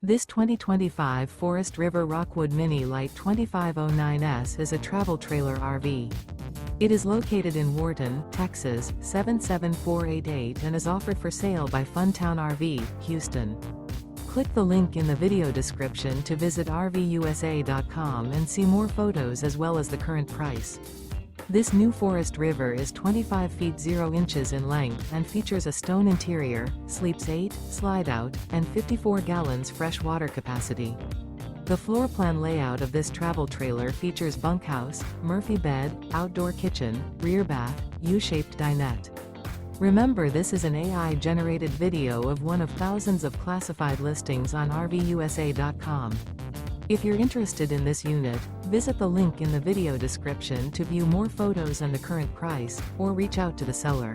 This 2025 Forest River Rockwood Mini Lite 2509S is a travel trailer RV. It is located in Wharton, Texas, 77488 and is offered for sale by Funtown RV, Houston. Click the link in the video description to visit RVUSA.com and see more photos as well as the current price. This new Forest River is 25 feet 0 inches in length and features a stone interior, sleeps 8, slide-out, and 54 gallons fresh water capacity. The floor plan layout of this travel trailer features bunkhouse, Murphy bed, outdoor kitchen, rear bath, U-shaped dinette. Remember, this is an AI-generated video of one of thousands of classified listings on RVUSA.com. If you're interested in this unit, visit the link in the video description to view more photos and the current price, or reach out to the seller.